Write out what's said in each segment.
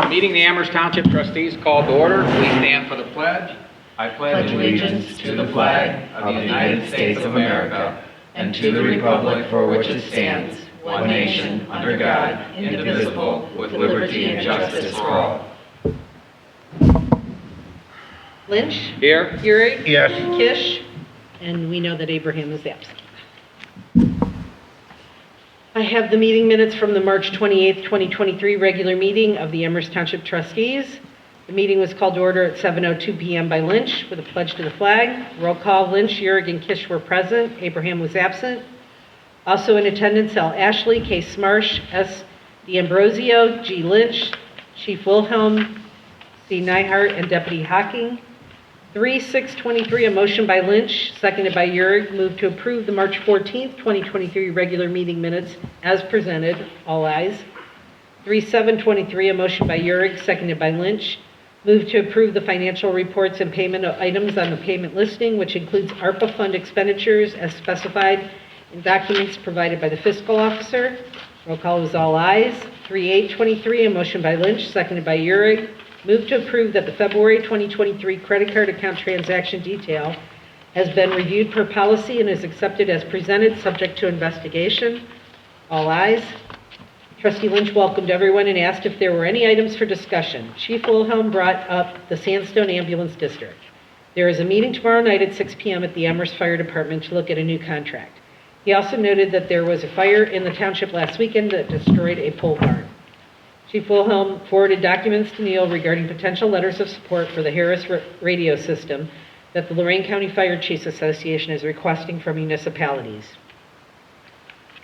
Meeting the Amherst Township Trustees called to order. Please stand for the pledge. I pledge allegiance to the flag of the United States of America and to the republic for which it stands, one nation, under God, indivisible, with liberty and justice for all. Lynch? Here. Keurig? Yes. Kish? And we know that Abraham is absent. I have the meeting minutes from the March 28th, 2023 regular meeting of the Amherst Township Trustees. The meeting was called to order at 7:02 p.m. by Lynch with a pledge to the flag. Roll call: Lynch, Keurig, and Kish were present. Abraham was absent. Also in attendance, L. Ashley, K. Smarsh, S. D'Ambrosio, G. Lynch, Chief Wilhelm, C. Nyhart, and Deputy Hocking. 3/6/23, a motion by Lynch, seconded by Keurig, moved to approve the March 14th, 2023 regular meeting minutes as presented. All ayes. 3/7/23, a motion by Keurig, seconded by Lynch, moved to approve the financial reports and payment of items on the payment listing, which includes ARPA fund expenditures as specified in documents provided by the fiscal officer. Roll call was all ayes. 3/8/23, a motion by Lynch, seconded by Keurig, moved to approve that the February 2023 credit card account transaction detail has been reviewed per policy and is accepted as presented, subject to investigation. All ayes. Trustee Lynch welcomed everyone and asked if there were any items for discussion. Chief Wilhelm brought up the Sandstone Ambulance District. There is a meeting tomorrow night at 6 p.m. at the Amherst Fire Department to look at a new contract. He also noted that there was a fire in the township last weekend that destroyed a pole barn. Chief Wilhelm forwarded documents to Neil regarding potential letters of support for the Harris radio system that the Lorain County Fire Chiefs Association is requesting from municipalities.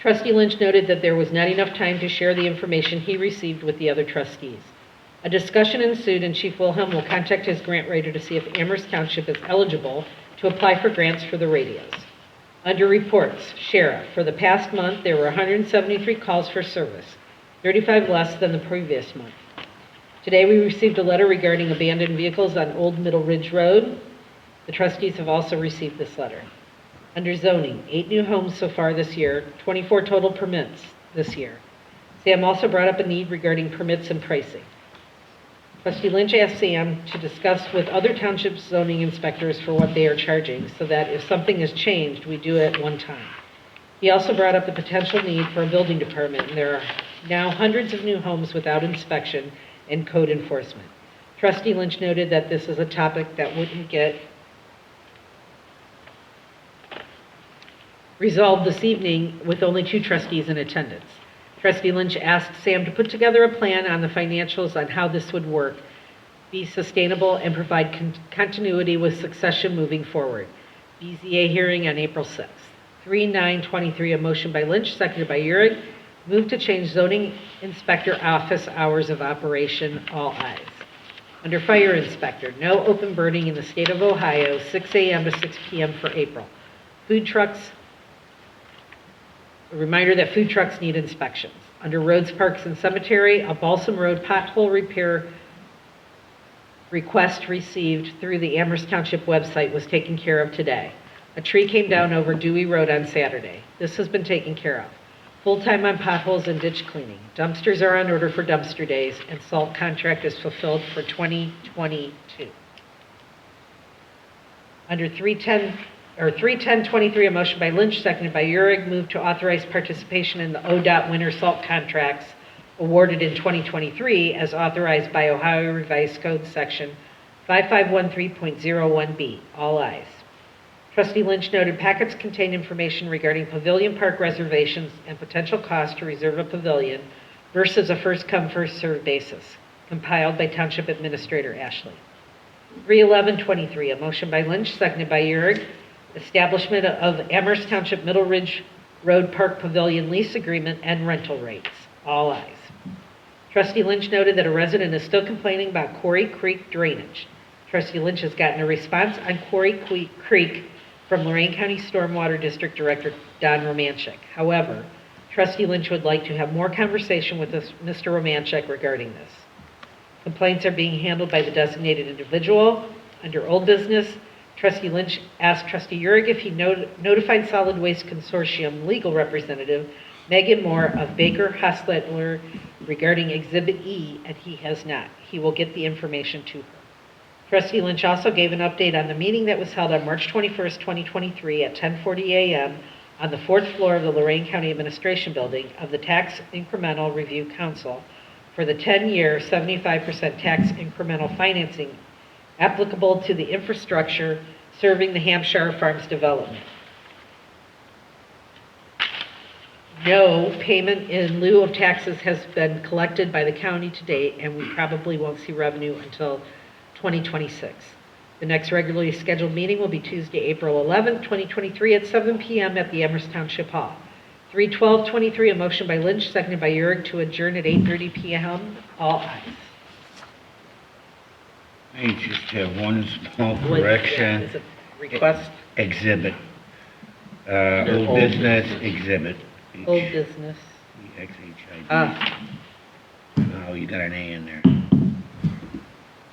Trustee Lynch noted that there was not enough time to share the information he received with the other trustees. A discussion ensued, and Chief Wilhelm will contact his grant writer to see if Amherst Township is eligible to apply for grants for the radios. Under reports, Sheriff, for the past month, there were 173 calls for service, 35 less than the previous month. Today, we received a letter regarding abandoned vehicles on Old Middle Ridge Road. The trustees have also received this letter. Under zoning, 8 new homes so far this year, 24 total permits this year. Sam also brought up a need regarding permits and pricing. Trustee Lynch asked Sam to discuss with other township zoning inspectors for what they are charging, so that if something is changed, we do it at one time. He also brought up the potential need for a building department, and there are now hundreds of new homes without inspection and code enforcement. Trustee Lynch noted that this is a topic that wouldn't get resolved this evening with only 2 trustees in attendance. Trustee Lynch asked Sam to put together a plan on the financials on how this would work, be sustainable, and provide continuity with succession moving forward. BZA hearing on April 6th. 3/9/23, a motion by Lynch, seconded by Keurig, moved to change zoning inspector office hours of operation. All ayes. Under fire inspector, no open burning in the state of Ohio, 6 a.m. to 6 p.m. for April. Food trucks, a reminder that food trucks need inspections. Under roads, parks, and cemetery, a Balsam Road pothole repair request received through the Amherst Township website was taken care of today. A tree came down over Dewey Road on Saturday. This has been taken care of. Full-time on potholes and ditch cleaning. Dumpsters are on order for dumpster days, and salt contract is fulfilled for 2022. Under 3/10/23, a motion by Lynch, seconded by Keurig, moved to authorize participation in the ODOT winter salt contracts awarded in 2023 as authorized by Ohio Revised Code Section 5513.01B. All ayes. Trustee Lynch noted packets contain information regarding pavilion park reservations and potential cost to reserve a pavilion versus a first-come, first-served basis, compiled by Township Administrator Ashley. 3/11/23, a motion by Lynch, seconded by Keurig, establishment of Amherst Township Middle Ridge Road Park Pavilion lease agreement and rental rates. All ayes. Trustee Lynch noted that a resident is still complaining about Quarry Creek drainage. Trustee Lynch has gotten a response on Quarry Creek from Lorain County Stormwater District Director Don Romanchik. However, Trustee Lynch would like to have more conversation with Mr. Romanchik regarding this. Complaints are being handled by the designated individual. Under old business, Trustee Lynch asked Trustee Keurig if he notified Solid Waste Consortium legal representative Megan Moore of Baker Hostetler regarding Exhibit E, and he has not. He will get the information to her. Trustee Lynch also gave an update on the meeting that was held on March 21st, 2023 at 10:40 a.m. on the 4th floor of the Lorain County Administration Building of the Tax Incremental Review Council for the 10-year 75% tax incremental financing applicable to the infrastructure serving the Hampshire Farms development. No payment in lieu of taxes has been collected by the county to date, and we probably won't see revenue until 2026. The next regularly scheduled meeting will be Tuesday, April 11th, 2023 at 7 p.m. at the Amherst Township Hall. 3/12/23, a motion by Lynch, seconded by Urick to adjourn at 8:30 p.m. All ayes. I just have one small Is correction. it request? Exhibit. Old business exhibit. Old business. EXHIB. Ah, Oh, you got an A in there.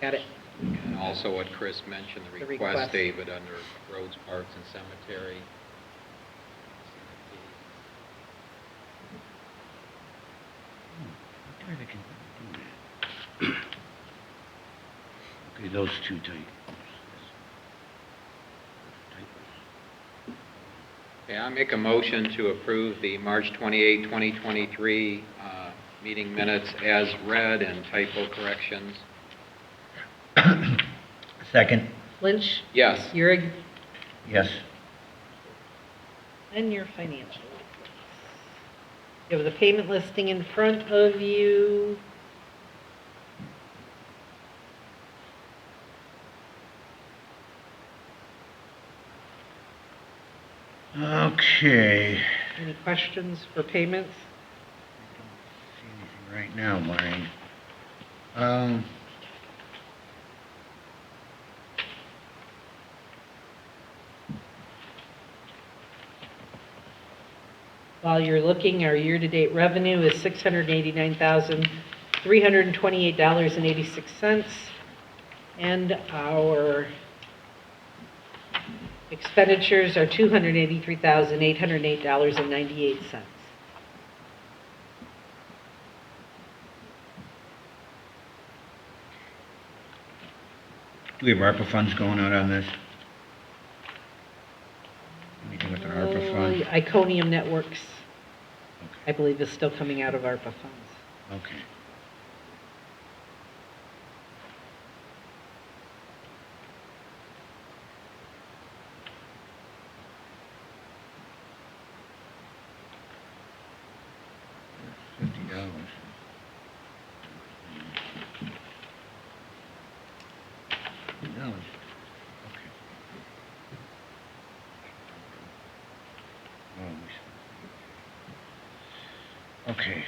got it. And also what Chris mentioned, the The request, request. David, under roads, parks, and cemetery. Okay, those two typos. Okay, I make a motion to approve the March 28, 2023 meeting minutes as read and typo corrections. Second, Lynch, Yes. Urick, yes. and your financial reports. You have the payment listing in front of you. Okay. Any questions for payments? See anything right now, Maureen? While you're looking, our year-to-date revenue is $689,328.86, and our expenditures are $283,808.98. Do we have ARPA funds going out on this? Anything with an ARPA fund? Iconium Networks, I Okay. believe, is still coming out of ARPA funds. Okay. $50. $50. Okay. Oh, okay.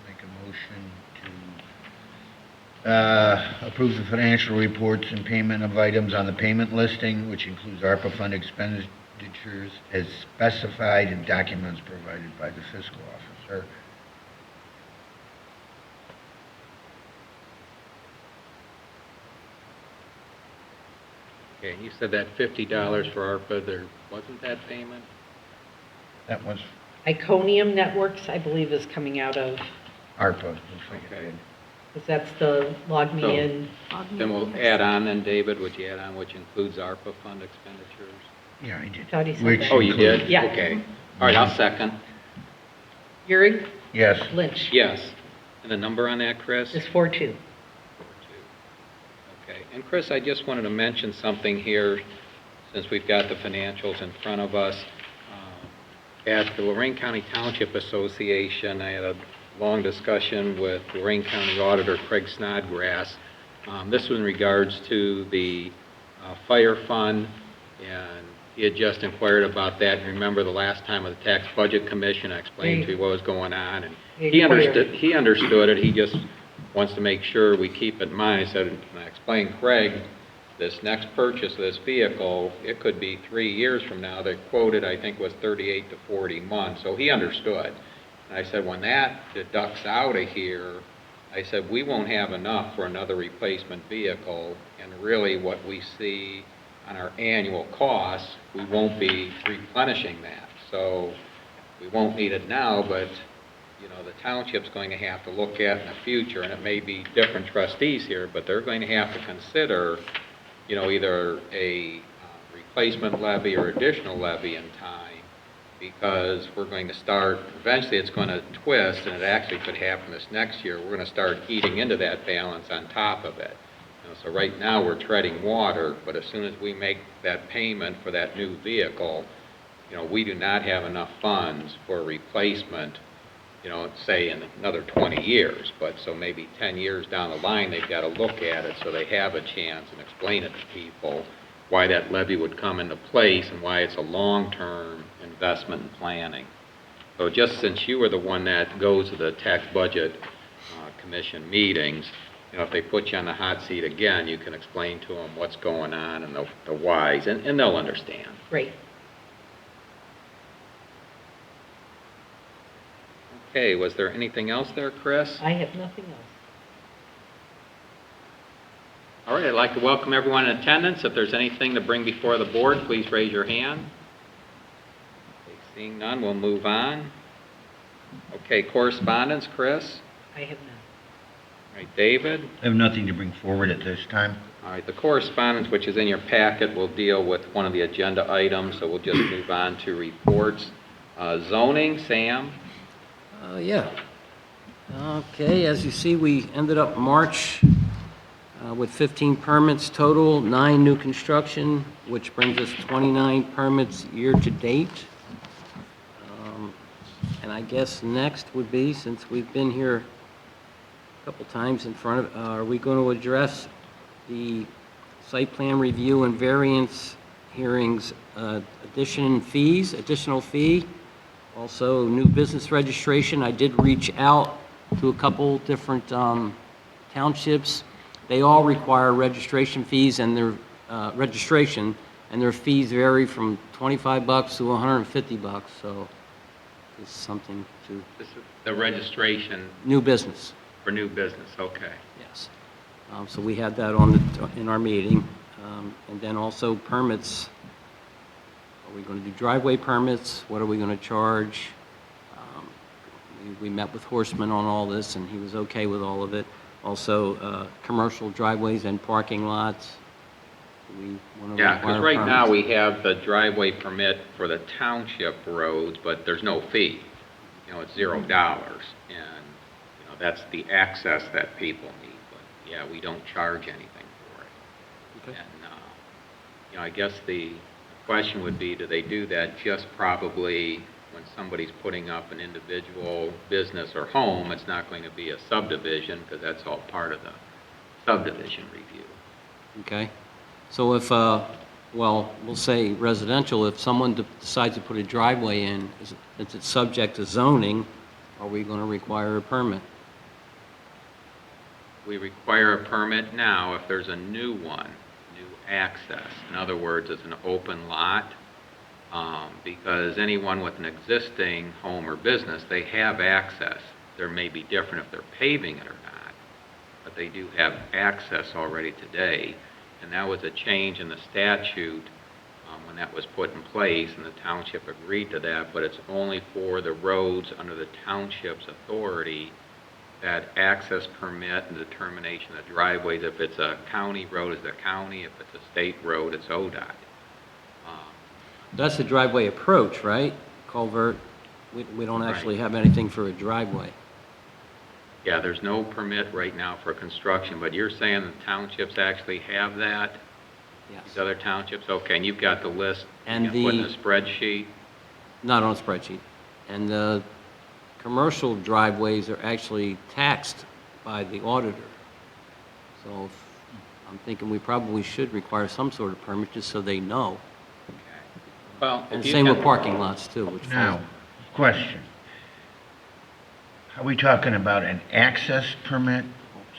Make a motion to approve the financial reports and payment of items on the payment listing, which includes ARPA fund expenditures as specified in documents provided by the fiscal officer. Okay, you said that $50 for ARPA, there wasn't that payment? That was Iconium Networks, I believe, is coming out of, ARPA. Looks like it Okay. did. because that's the log So- me in. Then we'll add on then, David, would you add on which includes ARPA fund expenditures? Yeah, I did. I thought he said Which that. Oh, you did? includes- Yeah. Okay. All right, I'll second. Urick, Yes. Lynch. Yes. And the number on that, Chris? Is 4-2. Okay, and Chris, I just wanted to mention something here, since we've got the financials in front of us. At the Lorain County Township Association, I had a long discussion with Lorain County Auditor Craig Snodgrass. This was in regards to the fire fund, and he had just inquired about that. And remember the last time with the Tax Budget Commission, I explained to you what was going on, and he understood it. He just wants to make sure we keep it in mind. I said, and I explained, Craig, this next purchase of this vehicle, it could be 3 years from now. They quoted, I think, was 38 to 40 months. So he understood. And I said, when that deducts out of here, I said, we won't have enough for another replacement vehicle. And really what we see on our annual costs, we won't be replenishing that. So we won't need it now, but, you know, the township's going to have to look at in the future, and it may be different trustees here, but they're going to have to consider, you know, either a replacement levy or additional levy in time, because we're going to start, eventually it's going to twist, and it actually could happen this next year. We're going to start eating into that balance on top of it. You know, so right now we're treading water, but as soon as we make that payment for that new vehicle, you know, we do not have enough funds for replacement, you know, say in another 20 years. But so maybe 10 years down the line, they've got to look at it so they have a chance and explain it to people why that levy would come into place and why it's a long-term investment and planning. So just since you were the one that goes to the tax budget commission meetings, you know, if they put you on the hot seat again, you can explain to them what's going on and the whys, and they'll understand. Great. Okay, was there anything else there, Chris? I have nothing else. All right, I'd like to welcome everyone in attendance. If there's anything to bring before the board, please raise your hand. Okay, seeing none, we'll move on. Okay, correspondence, Chris? I have none. All right, David? I have nothing to bring forward at this time. All right, the correspondence, which is in your packet, will deal with one of the agenda items, so we'll just move on to reports. Zoning, Sam? Yeah. Okay, as you see, we ended up March with 15 permits total, 9 new construction, which brings us 29 permits year to date. And I guess next would be, since we've been here a couple times in front of, are we going to address the site plan review and variance hearings, additional fee, also new business registration. I did reach out to a couple different townships. They all require registration fees, and their their fees vary from $25 to $150. So it's something to This is the registration new business. for new business, okay. Yes. So we had that on in our meeting, and then also permits. Are we going to do driveway permits? What are we going to charge? We met with Horseman on all this, and he was okay with all of it. Also, commercial driveways and parking lots. We want to Yeah, because require right now permits. we have the driveway permit for the township roads, but there's no fee. You know, it's $0, and, you know, that's the access that people need. But, yeah, we don't charge anything for it. Okay. And, you know, I guess the question would be, do they do that just probably when somebody's putting up an individual business or home? It's not going to be a subdivision, because that's all part of the subdivision review. Okay. So if, well, we'll say residential, if someone decides to put a driveway in, is it subject to zoning, are we going to require a permit? We require a permit now if there's a new one, new access. In other words, it's an open lot, because anyone with an existing home or business, they have access. There may be different if they're paving it or not, but they do have access already today. And that was a change in the statute when that was put in place, and the township agreed to that, but it's only for the roads under the township's authority, that access permit and determination of driveways. If it's a county road, it's the county. If it's a state road, it's ODOT. That's the driveway approach, right? Culvert. We don't actually have anything for a driveway. Yeah, there's no permit right now for construction, but you're saying the townships actually have that? Yes. These other townships? Okay, and you've got the list And you can put in the- a spreadsheet? Not on a spreadsheet. And the commercial driveways are actually taxed by the auditor. So I'm thinking we probably should require some sort of permit just so they know. Okay. Well, And if you same with can- parking lots too, which Now, question. Are we talking about an access permit,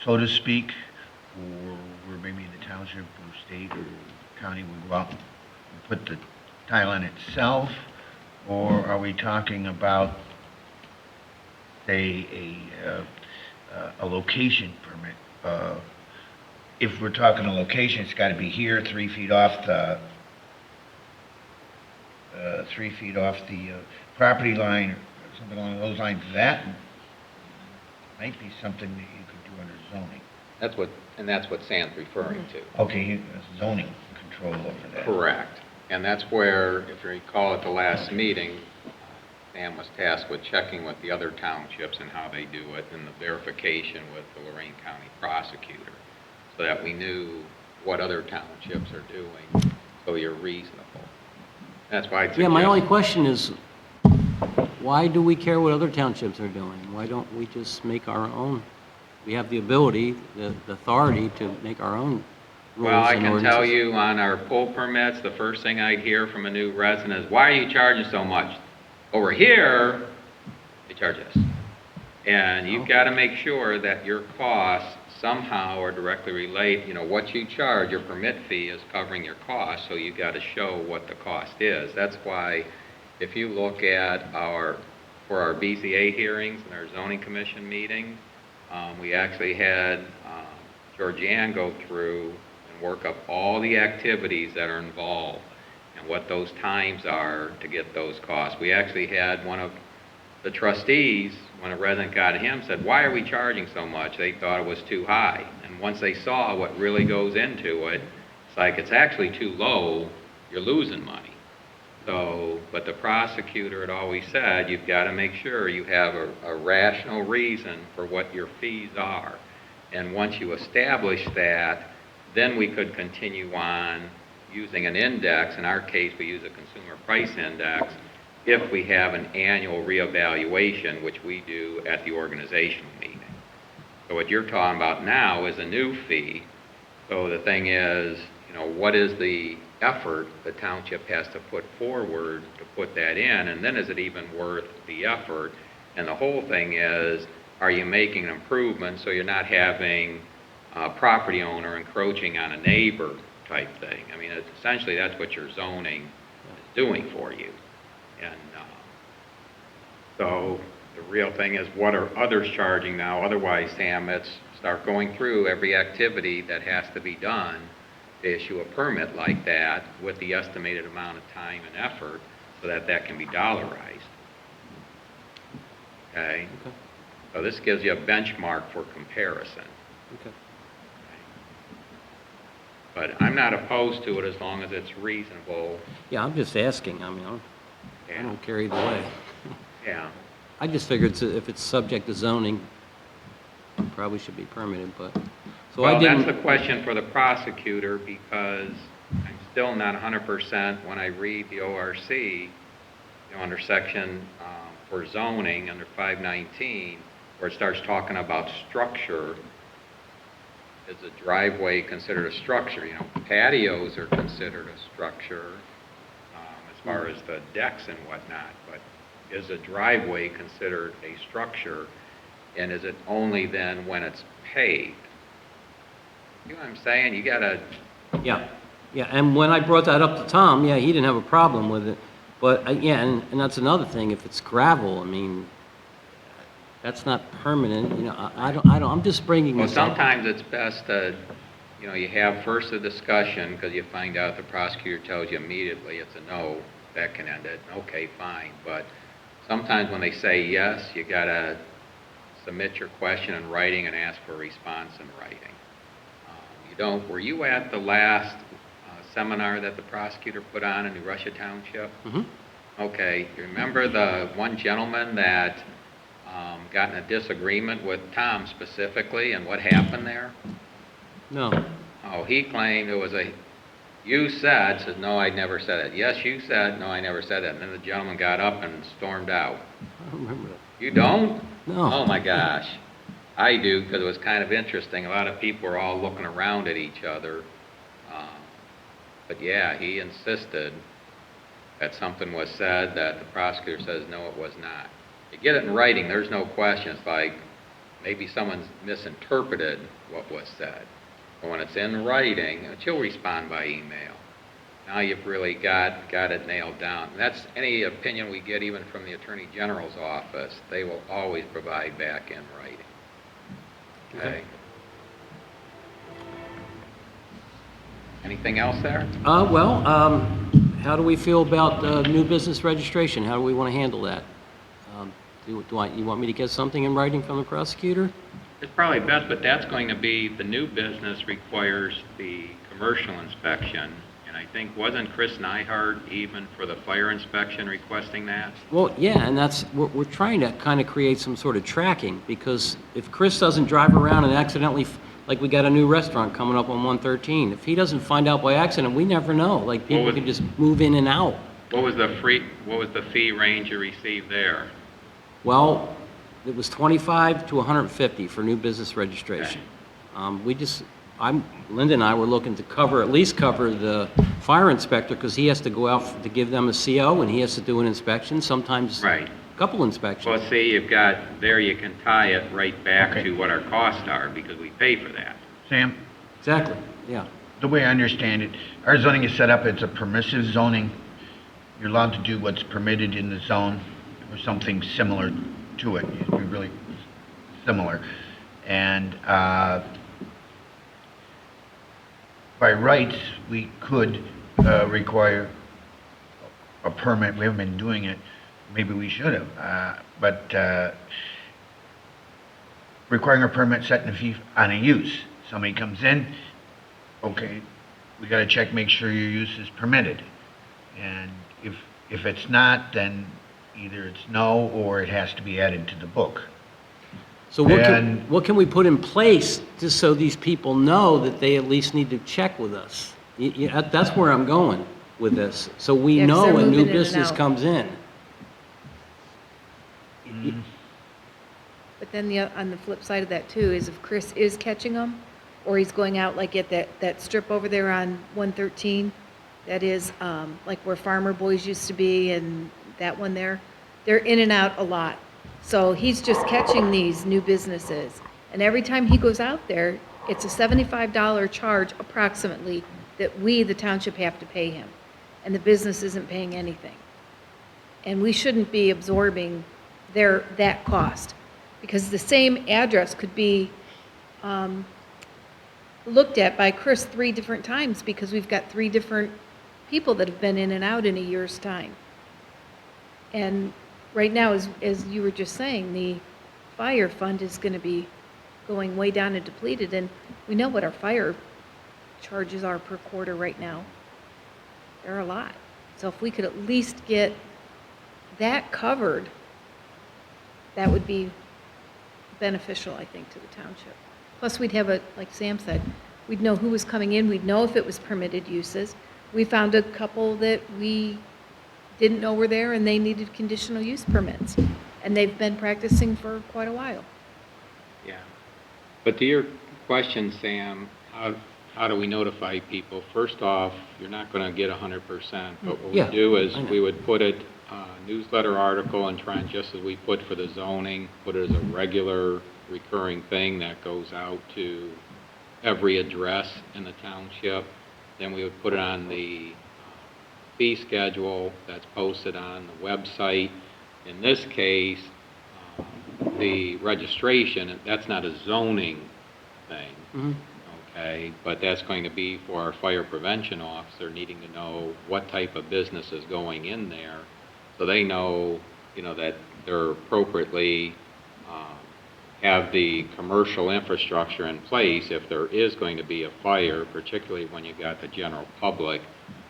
so to speak, or where maybe the township or state or county would go out and put the tile in itself? Or are we talking about, say, a location permit? If we're talking a location, it's got to be here, 3 feet off the 3 feet off the property line, or something along those lines, that might be something that you could do under zoning. That's what Sam's referring to. Okay, zoning control over that. Correct. And that's where, if you recall at the last meeting, Sam was tasked with checking with the other townships and how they do it, and the verification with the Lorraine County prosecutor, so that we knew what other townships are doing, so you're reasonable. That's why I suggest... Yeah, my only question is, why do we care what other townships are doing? Why don't we just make our own? We have the ability, the authority to make our own rules Well, I and can tell ordinances. you on our pull permits, the first thing I'd hear from a new resident is, why are you charging so much? Over here, they charge us. And you've got to make sure that your costs somehow are directly related, what you charge, your permit fee is covering your costs, so you've got to show what the cost is. That's why if you look at for our BZA hearings and our zoning commission meetings, we actually had Georgianne go through and work up all the activities that are involved and what those times are to get those costs. We actually had one of the trustees, when a resident got to him, said, why are we charging so much? They thought it was too high. And once they saw what really goes into it, it's like, it's actually too low, you're losing money. So, but the prosecutor had always said, you've got to make sure you have a rational reason for what your fees are. And once you establish that, then we could continue on using an index. In our case, we use a consumer price index if we have an annual reevaluation, which we do at the organizational meeting. So what you're talking about now is a new fee. So the thing is, what is the effort the township has to put forward to put that in, and then is it even worth the effort? And the whole thing is, are you making an improvement so you're not having a property owner encroaching on a neighbor type thing? I mean, essentially that's what your zoning is doing for you. And so the real thing is, what are others charging now? Otherwise, Sam, it's start going through every activity that has to be done to issue a permit like that with the estimated amount of time and effort so that that can be dollarized. Okay? So this gives you a benchmark for comparison. Okay. But I'm not opposed to it as long as it's reasonable. Yeah, I'm just asking. I mean, I Yeah. don't care either way. Yeah. I just figured if it's subject to zoning, it probably should be permitted, but, so I Well, didn't. that's the question for the prosecutor, because I'm still not 100% when I read the ORC, under section for zoning, under 519, where it starts talking about structure. Is a driveway considered a structure? Patios are considered a structure as far as the decks and whatnot, but is a driveway considered a structure, and is it only then when it's paved? You know what I'm saying? You gotta... Yeah, and when I brought that up to Tom, yeah, he didn't have a problem with it. But, yeah, and that's another thing, if it's gravel, I mean, that's not permanent, I'm just bringing Well, this up. sometimes it's best to, you have first a discussion, because you find out the prosecutor tells you immediately it's a no, that can end it. Okay, fine. But sometimes when they say yes, you gotta submit your question in writing and ask for a response in writing. Were you at the last seminar that the prosecutor put on in New Russia Township? Mm-hmm. Okay, you remember the one gentleman that got in a disagreement with Tom specifically, and what happened there? No. Oh, he claimed it was you said, no, I never said it. Yes, you said, no, I never said it. And then the gentleman got up and stormed out. I don't remember that. You don't? No. Oh my gosh. I do, because it was kind of interesting. A lot of people were all looking around at each other. But yeah, he insisted that something was said that the prosecutor says, no, it was not. You get it in writing, there's no question. It's like maybe someone's misinterpreted what was said. But when it's in writing, she'll respond by email. Now you've really got it nailed down. And that's any opinion we get even from the Attorney General's office. They will always provide back in writing. Okay? Anything else there? how do we feel about new business registration? How do we want to handle that? You want me to get something in writing from the prosecutor? It's probably best, but that's going to be, the new business requires the commercial inspection. And I think, wasn't Chris Nyhart even for the fire inspection requesting that? Well, yeah, and we're trying to kind of create some sort of tracking, because if Chris doesn't drive around and accidentally, like we got a new restaurant coming up on 113, if he doesn't find out by accident, we never know. Like, people can just move in and out. What was the fee range you received there? Well, it was 25 to 150 for new business registration. Linda and I were looking to at least cover the fire inspector, because he has to go out to give them a CO, and he has to do an inspection, sometimes Right. a couple inspections. Well, see, you can tie it right back to what our costs are, because we pay for that. Sam, Exactly, yeah. the way I understand it, our zoning is set up, it's a permissive zoning. You're allowed to do what's permitted in the zone, or something similar to it. It'd be really similar. And by rights, we could require a permit. We haven't been doing it. Maybe we should have. But requiring a permit, setting a fee on a use. Somebody comes in, okay, we got to check, make sure your use is permitted. And if it's not, then either it's no, or it has to be added to the book. So what can we put in place just so these people know that they at least need to check with us? That's where I'm going with this. So we Yeah, 'cause know they're when new moving in and business out. comes in. But then on the flip side of that too is if Chris is catching them, or he's going out like at that strip over there on 113, that is like where Farmer Boys used to be, and that one there, they're in and out a lot. So he's just catching these new businesses. And every time he goes out there, it's a $75 charge approximately that we, the township, have to pay him. And the business isn't paying anything. And we shouldn't be absorbing that cost, because the same address could be looked at by Chris 3 different times, because we've got 3 different people that have been in and out in a year's time. And right now, as you were just saying, the fire fund is going to be going way down and depleted, and we know what our fire charges are per quarter right now. They're a lot. So if we could at least get that covered, that would be beneficial, I think, to the township. Plus, we'd have like Sam said, we'd know who was coming in, we'd know if it was permitted uses. We found a couple that we didn't know were there, and they needed conditional use permits. And they've been practicing for quite a while. Yeah. But to your question, Sam, how do we notify people? First off, you're not going to get 100%, but what we Yeah, do is I know. we would put it, newsletter article, and try and, just as we put for the zoning, put it as a regular recurring thing that goes out to every address in the township. Then we would put it on the fee schedule that's posted on the website. In this case, the registration, that's not a zoning thing, Mhm. okay? But that's going to be for our fire prevention officer needing to know what type of business is going in there, so they know, that they're appropriately have the commercial infrastructure in place if there is going to be a fire, particularly when you got the general public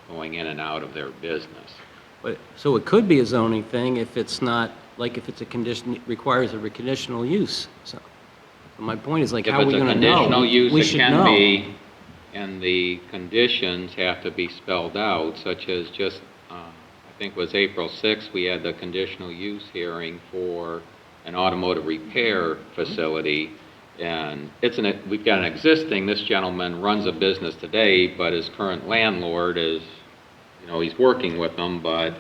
going in and out of their business. But, so it could be a zoning thing if it's not, like if it's a condition, it requires a conditional use. So my point is, like, If how are we it's a going to know? conditional use, We it should can know. be, and the conditions have to be spelled out, such as just, I think it was April 6th, we had the conditional use hearing for an automotive repair facility, and we've got an existing, this gentleman runs a business today, but his current landlord is, he's working with them, but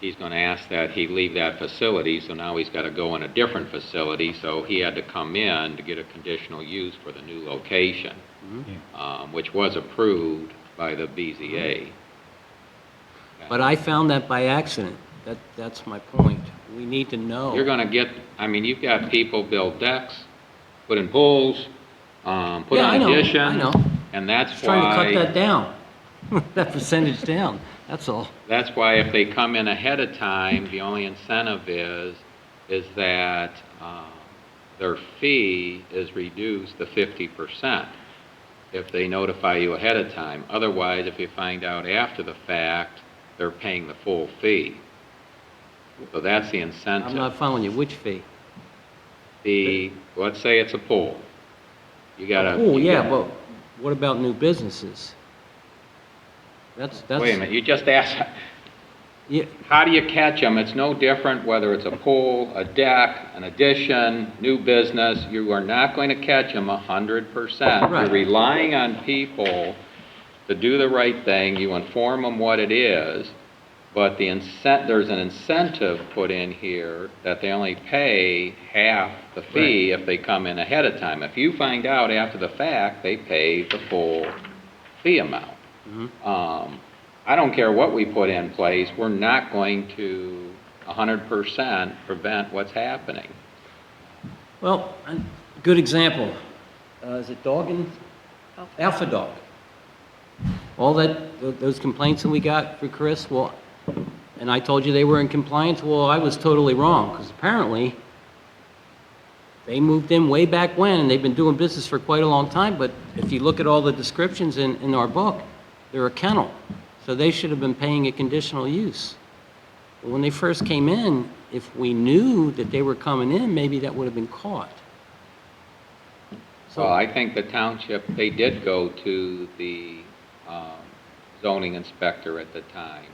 he's going to ask that he leave that facility, so now he's got to go in a different facility, so he had to come in to get a conditional use for the new location, which was approved by the BZA. But I found that by accident. That's my point. We need to know. You're going to get, you've got people build decks, put in pools, put Yeah, I on know, additions. I know. And that's Just trying to cut why, that down, that percentage down. That's all. That's why if they come in ahead of time, the only incentive is that their fee is reduced to 50% if they notify you ahead of time. Otherwise, if you find out after the fact, they're paying the full fee. So that's the incentive. I'm not following you. Which fee? Let's say it's a pool. You gotta. Oh, you yeah, got- but what about new businesses? That's. Wait a minute, you just asked, Yeah, how do you catch them? It's no different whether it's a pool, a deck, an addition, new business. You are not going to catch them 100%. Right. You're relying on people to do the right thing. You inform them what it is, but there's an incentive put in here that they only pay half the fee if they come in ahead of time. If you find out after the fact, they pay the full fee amount. I don't care what we put in place, we're not going to 100% prevent what's happening. well, a good example. Is it Dog and Alpha Dog? All those complaints that we got for Chris, well, and I told you they were in compliance, well, I was totally wrong, because apparently they moved in way back when, and they've been doing business for quite a long time, but if you look at all the descriptions in our book, they're a kennel, so they should have been paying a conditional use. But when they first came in, if we knew that they were coming in, maybe that would have been caught. Well, I think the township, they did go to the zoning inspector at the time.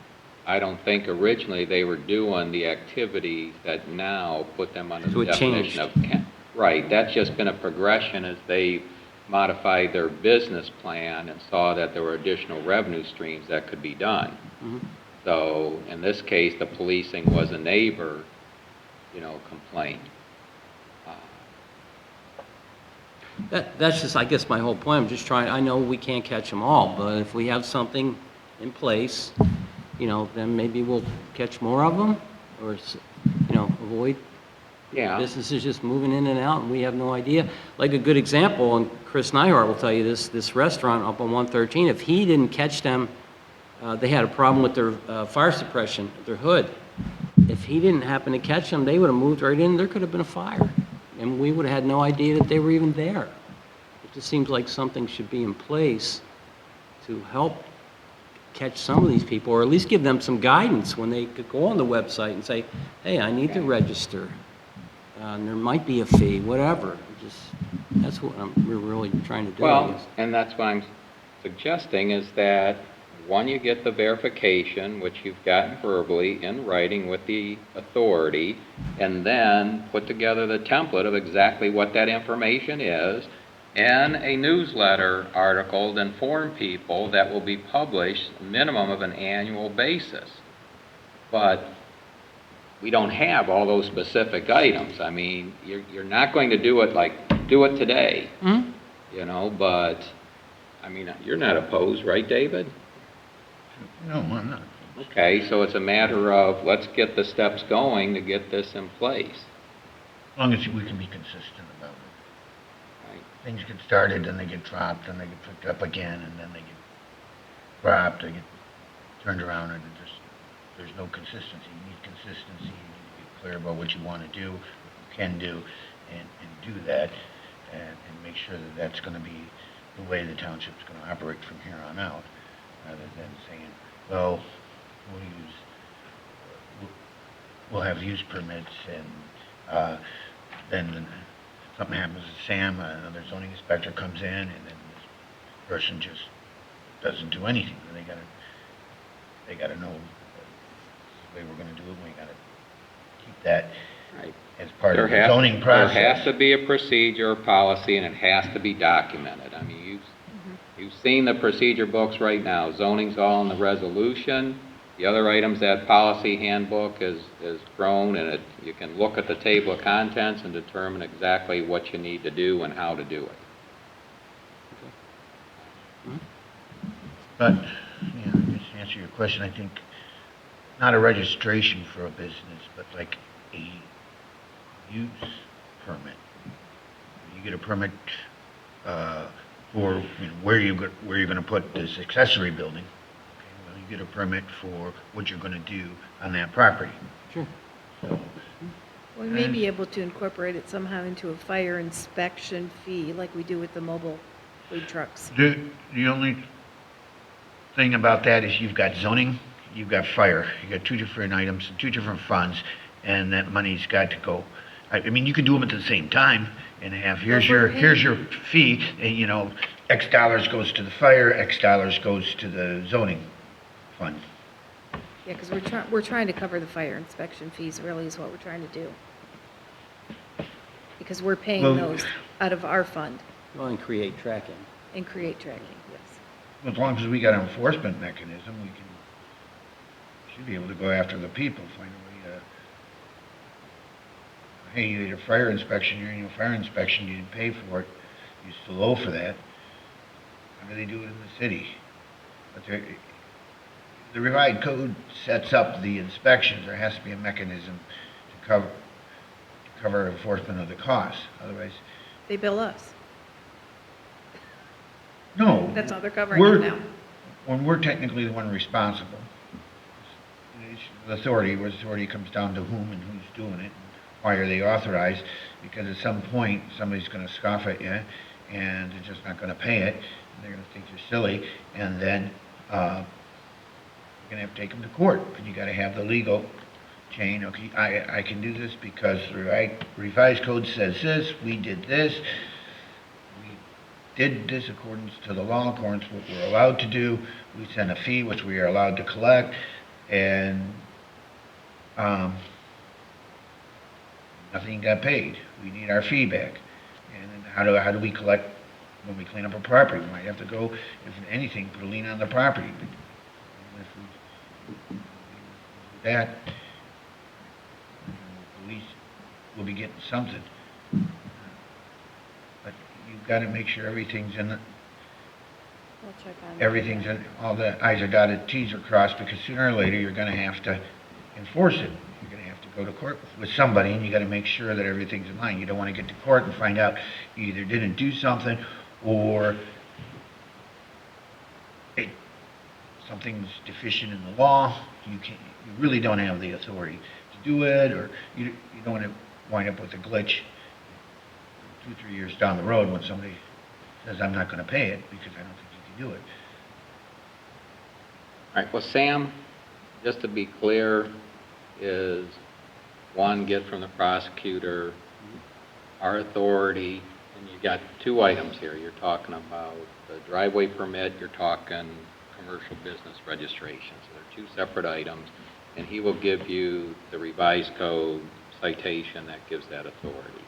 I don't think originally they were doing the activities that now put them under So the it definition of. Right, that's just been a progression as they modified their business plan and saw that there were additional revenue streams that could be done. So in this case, the policing was a neighbor, complaint. That's just, I guess, my whole point. I'm just trying, I know we can't catch them all, but if we have something in place, then maybe we'll catch more of them, or, avoid Yeah. businesses just moving in and out, and we have no idea. Like a good example, and Chris Nyhart will tell you this restaurant up on 113, if he didn't catch them, they had a problem with their fire suppression, their hood. If he didn't happen to catch them, they would have moved right in, there could have been a fire, and we would have had no idea that they were even there. It just seems like something should be in place to help catch some of these people, or at least give them some guidance when they could go on the website and say, hey, I need to register. And there might be a fee, whatever. That's what we're really trying to do. I Well, guess. and that's what I'm suggesting is that, one, you get the verification, which you've gotten verbally in writing with the authority, and then put together the template of exactly what that information is, and a newsletter article to inform people that will be published a minimum of an annual basis. But we don't have all those specific items. I mean, you're not going to do it today, but, I mean, you're not opposed, right, David? No, I'm not. Okay, so it's a matter of, let's get the steps going to get this in place. As long as we can be consistent about it. Right? Things get started, then they get dropped, then they get picked up again, and then they get dropped, they get turned around, and there's no consistency. You need consistency, you need to be clear about what you want to do, what you can do, and do that, and make sure that that's going to be the way the township's going to operate from here on out, rather than saying, well, we'll have use permits, and then something happens to Sam, another zoning inspector comes in, and then this person just doesn't do anything. They gotta know the way we're gonna do it, we gotta keep that Right. as part of the zoning process. There has to be a procedure, a policy, and it has to be documented. I mean, you've seen the procedure books right now. Zoning's all in the resolution. The other items, that policy handbook is grown, and you can look at the table of contents and determine exactly what you need to do and how to do it. But, just to answer your question, I think not a registration for a business, but like a use permit. You get a permit for where you're going to put this accessory building. Okay, well, you get a permit for what you're gonna do on that property. Sure. So, We may be able to incorporate it somehow into a fire inspection fee, like we do with the mobile food trucks. the only thing about that is you've got zoning, you've got fire, you got two different items, two different funds, and that money's got to go. I mean, you can do them at the same time and have, here's your fee, and you know, X dollars goes to the fire, X dollars goes to the zoning fund. Yeah, because we're trying to cover the fire inspection fees, really, is what we're trying to do. Because we're paying Well- those out of our fund Well, and create tracking. and create tracking, yes. As long as we got an enforcement mechanism, we should be able to go after the people, find a way to, hey, you did a fire inspection, your annual fire inspection, you didn't pay for it, you still owe for that. How do they do it in the city? But the revised code sets up the inspections, there has to be a mechanism to cover enforcement of the costs, otherwise, They bill us. no. That's how they're covering We're- it now. When we're technically the one responsible, the authority, where the authority comes down to whom and who's doing it, and why are they authorized, because at some point, somebody's gonna scoff at you, and they're just not gonna pay it, and they're gonna think you're silly, and then, you're gonna have to take them to court, and you gotta have the legal chain, okay, I can do this because the revised code says this, we did this, did this according to the law, according to what we're allowed to do. We sent a fee, which we are allowed to collect, and nothing got paid. We need our fee back. And then how do we collect when we clean up a property? We might have to go, if anything, put a lien on the property. But if we do that, at least we'll be getting something. But you've got to make sure everything's in, We'll check on that. everything's in, all the i's are dotted, t's are crossed, because sooner or later, you're gonna have to enforce it. You're gonna have to go to court with somebody, and you gotta make sure that everything's in line. You don't wanna get to court and find out you either didn't do something, or something's deficient in the law. You really don't have the authority to do it, or you don't wanna wind up with a glitch 2-3 years down the road when somebody says, I'm not gonna pay it, because I don't think you can do it. All right, well, Sam, just to be clear, is one, get from the prosecutor our authority, and you got two items here. You're talking about the driveway permit, you're talking commercial business registration. So they're two separate items, and he will give you the revised code citation that gives that authority.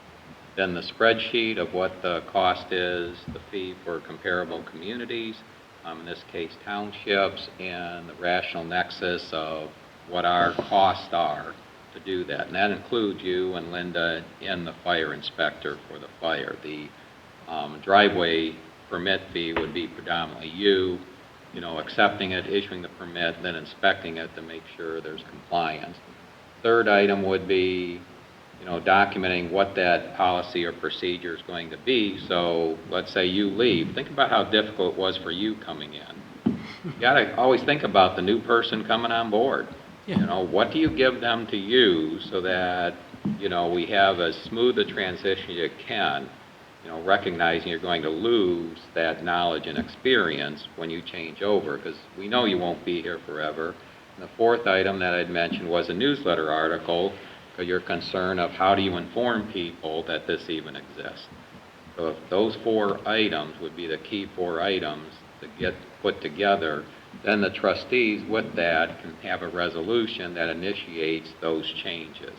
Then the spreadsheet of what the cost is, the fee for comparable communities, in this case townships, and the rational nexus of what our costs are to do that. And that includes you and Linda and the fire inspector for the fire. The driveway permit fee would be predominantly you, accepting it, issuing the permit, then inspecting it to make sure there's compliance. Third item would be documenting what that policy or procedure is going to be. So let's say you leave. Think about how difficult it was for you coming in. You got to always think about the new person coming on board. Yeah. What do you give them to use so that, we have as smooth a transition as you can, recognizing you're going to lose that knowledge and experience when you change over, because we know you won't be here forever. And the fourth item that I'd mentioned was a newsletter article, because you're concerned of how do you inform people that this even exists. So if those 4 items would be the key 4 items to get put together, then the trustees with that can have a resolution that initiates those changes.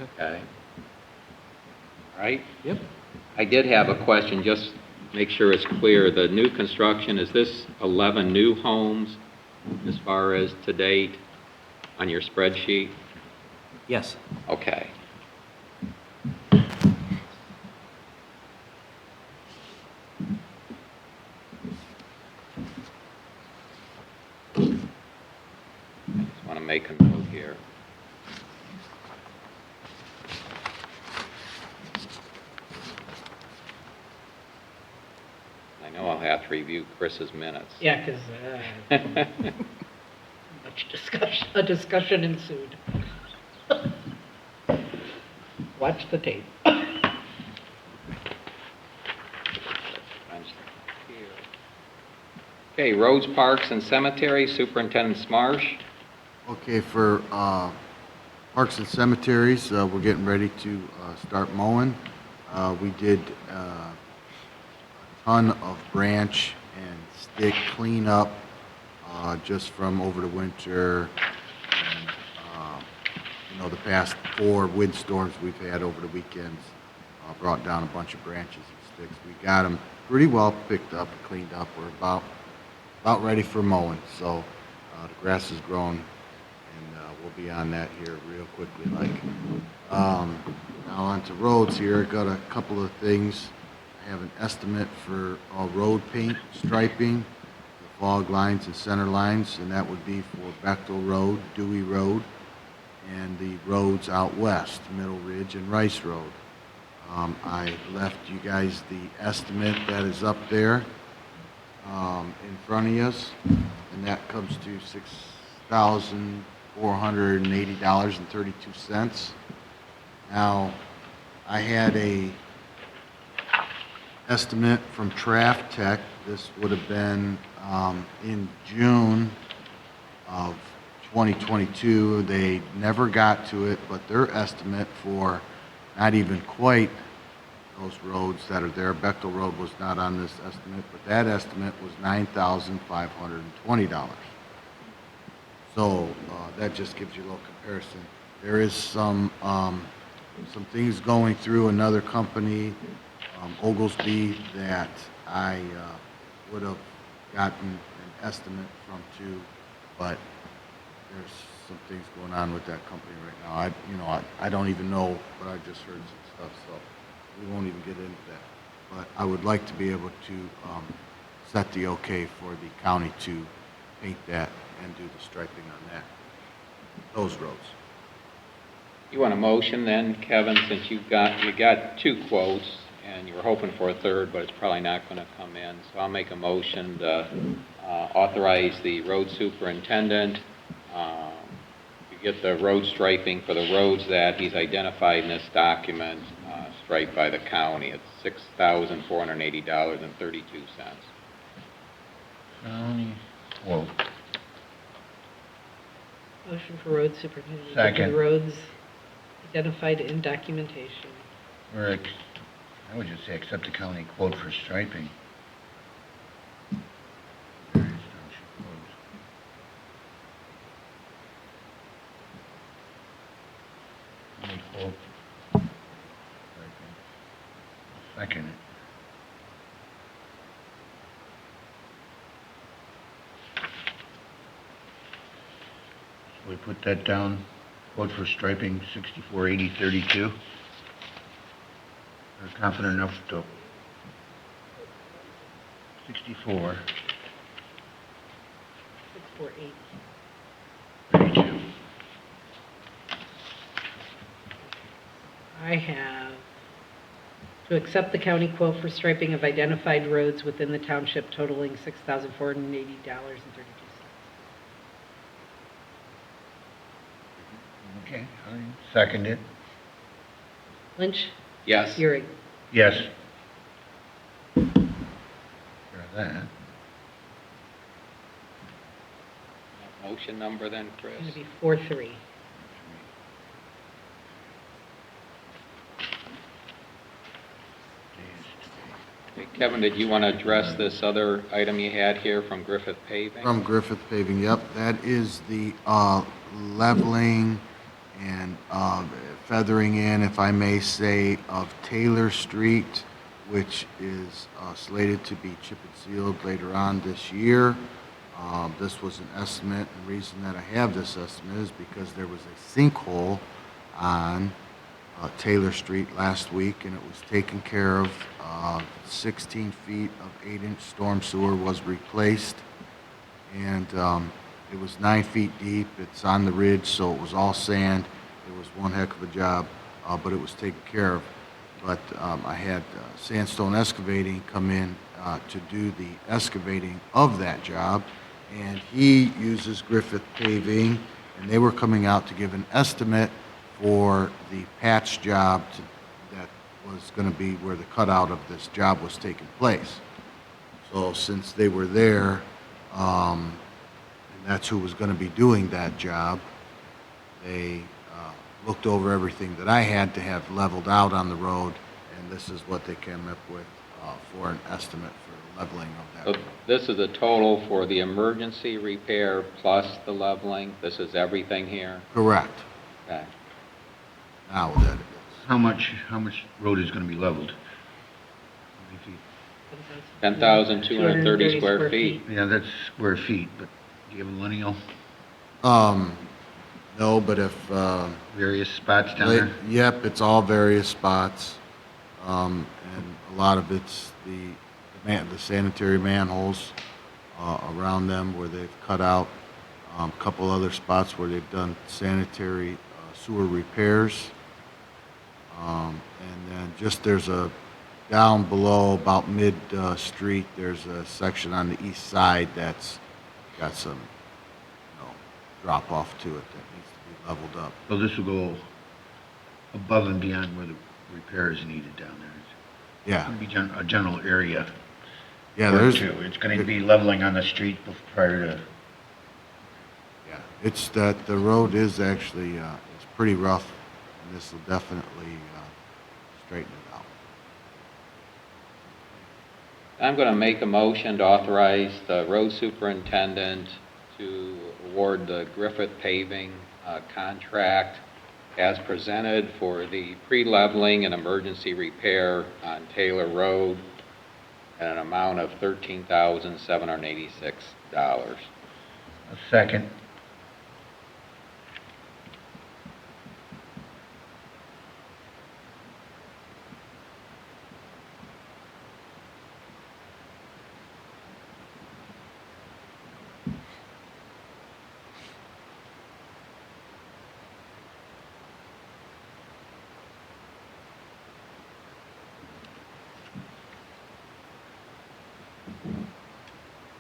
Okay? All right? Yep. I did have a question, just make sure it's clear. The new construction, is this 11 new homes as far as to date on your spreadsheet? Yes. Okay. I just want to make a note here. I know I'll have to review Chris's minutes. Yeah, because A discussion ensued. Watch the tape. Okay, roads, parks, and cemeteries, Superintendent Smarsh. Okay, for parks and cemeteries, we're getting ready to start mowing. We did a ton of branch and stick cleanup just from over the winter and, the past 4 windstorms we've had over the weekends brought down a bunch of branches and sticks. We got them pretty well picked up and cleaned up. We're about ready for mowing, so the grass is growing, and we'll be on that here real quickly. Now on to roads here. I got a couple of things. I have an estimate for road paint, striping, the fog lines and center lines, and that would be for Bechtel Road, Dewey Road, and the roads out west, Middle Ridge and Rice Road. I left you guys the estimate that is up there in front of us, and that comes to $6,480.32. Now, I had a estimate from Traft Tech. This would have been in June of 2022. They never got to it, but their estimate for not even quite those roads that are there. Bechtel Road was not on this estimate, but that estimate was $9,520. So that just gives you a little comparison. There is some things going through another company, Oglesby, that I would have gotten an estimate from too, but there's some things going on with that company right now. I don't even know, but I just heard some stuff, so we won't even get into that. But I would like to be able to set the okay for the county to paint that and do the striping on those roads. You want a motion then, Kevin, since you got 2 quotes, and you were hoping for a third, but it's probably not going to come in. So I'll make a motion to authorize the road superintendent to get the road striping for the roads that he's identified in this document striped by the county. It's $6,480.32. County quote. Motion for road superintendent. to Second. the roads identified in documentation. I would just say accept the county quote for striping. Various township roads. County quote. Striping. Second it. So we put that down, quote for striping, 6480.32. We're confident enough to 64, 648. 32. I have to accept the county quote for striping of identified roads within the township totaling $6,480.32. Okay, second it. Lynch? Yes. Euring? Yes. Hear that. Motion number then, Chris? It's going to be 4-3. Okay, Kevin, did you want to address this other item you had here from Griffith Paving? From Griffith Paving, yep. That is the leveling and feathering in, if I may say, of Taylor Street, which is slated to be chip and sealed later on this year. This was an estimate, and the reason that I have this estimate is because there was a sinkhole on Taylor Street last week, and it was taken care of. 16 feet of 8-inch storm sewer was replaced, and it was 9 feet deep. It's on the ridge, so it was all sand. It was one heck of a job, but it was taken care of. But I had Sandstone Excavating come in to do the excavating of that job, and he uses Griffith Paving and they were coming out to give an estimate for the patch job that was going to be where the cutout of this job was taking place. So since they were there, and that's who was going to be doing that job, they looked over everything that I had to have leveled out on the road, and this is what they came up with for an estimate for leveling of that So road. this is a total for the emergency repair plus the leveling? This is everything here? Correct. Okay. Now that it is. How much road is gonna be leveled? How many feet? 10,230 square feet. Yeah, that's square feet, but do you have a lineal, No, but if, various spots down there? yep, it's all various spots. And a lot of it's the sanitary manholes around them where they've cut out. A couple other spots where they've done sanitary sewer repairs. And then just there's down below about mid-street, there's a section on the east side that's got some, drop off to it that needs to be leveled up. So this will go above and beyond where the repair is needed down there. Yeah, It'll be a general area. yeah, work there's, to. It's gonna be leveling on the street prior to, yeah, it's that the road is actually, it's pretty rough, and this will definitely straighten it out. I'm going to make a motion to authorize the road superintendent to award the Griffith paving contract as presented for the pre-leveling and emergency repair on Taylor Road at an amount of $13,786. a second.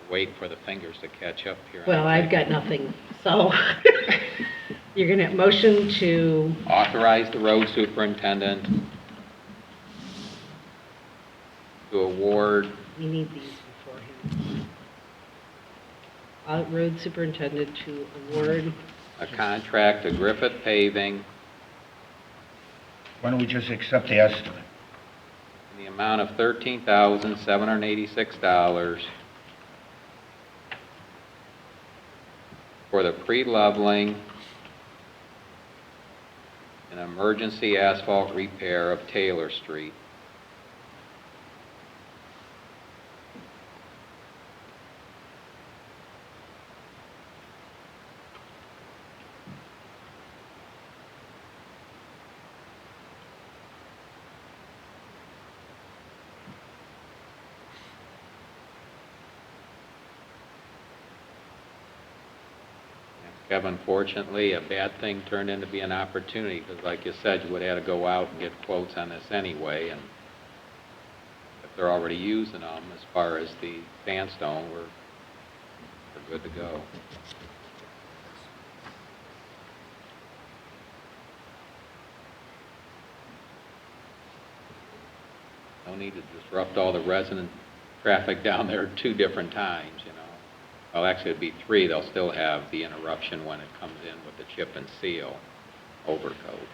Wait for the fingers to catch up here. Well, I've got nothing, so you're going to motion to, Authorize the road superintendent to award we need these beforehand. Road superintendent to award, a contract to Griffith Paving Why don't we just accept the estimate? in the amount of $13,786 for the pre-leveling and emergency asphalt repair of Taylor Street. Kevin, fortunately, a bad thing turned into be an opportunity, because like you said, you would have to go out and get quotes on this anyway, and if they're already using them, as far as the sandstone, we're good to go. No need to disrupt all the resident traffic down there 2 different times, you know. Well, actually, it'd be 3. They'll still have the interruption when it comes in with the chip and seal overcoat.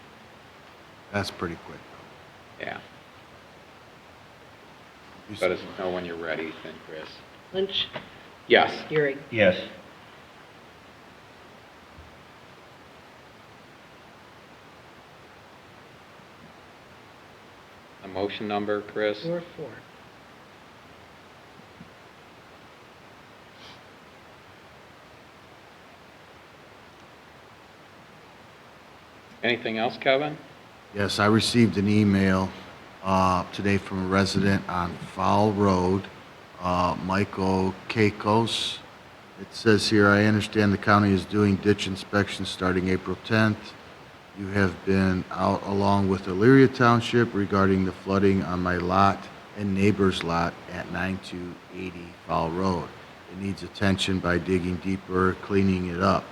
That's pretty quick, though. Yeah. You Let s- us know when you're ready, then, Chris. Lynch, Yes. Gehrig. Yes. The motion number, Chris? 4-4. Anything else, Kevin? Yes, I received an email today from a resident on Fowl Road, Michael Keikos. It says here, I understand the county is doing ditch inspections starting April 10th. You have been out along with Elyria Township regarding the flooding on my lot and neighbor's lot at 9280 Fowl Road. It needs attention by digging deeper, cleaning it up.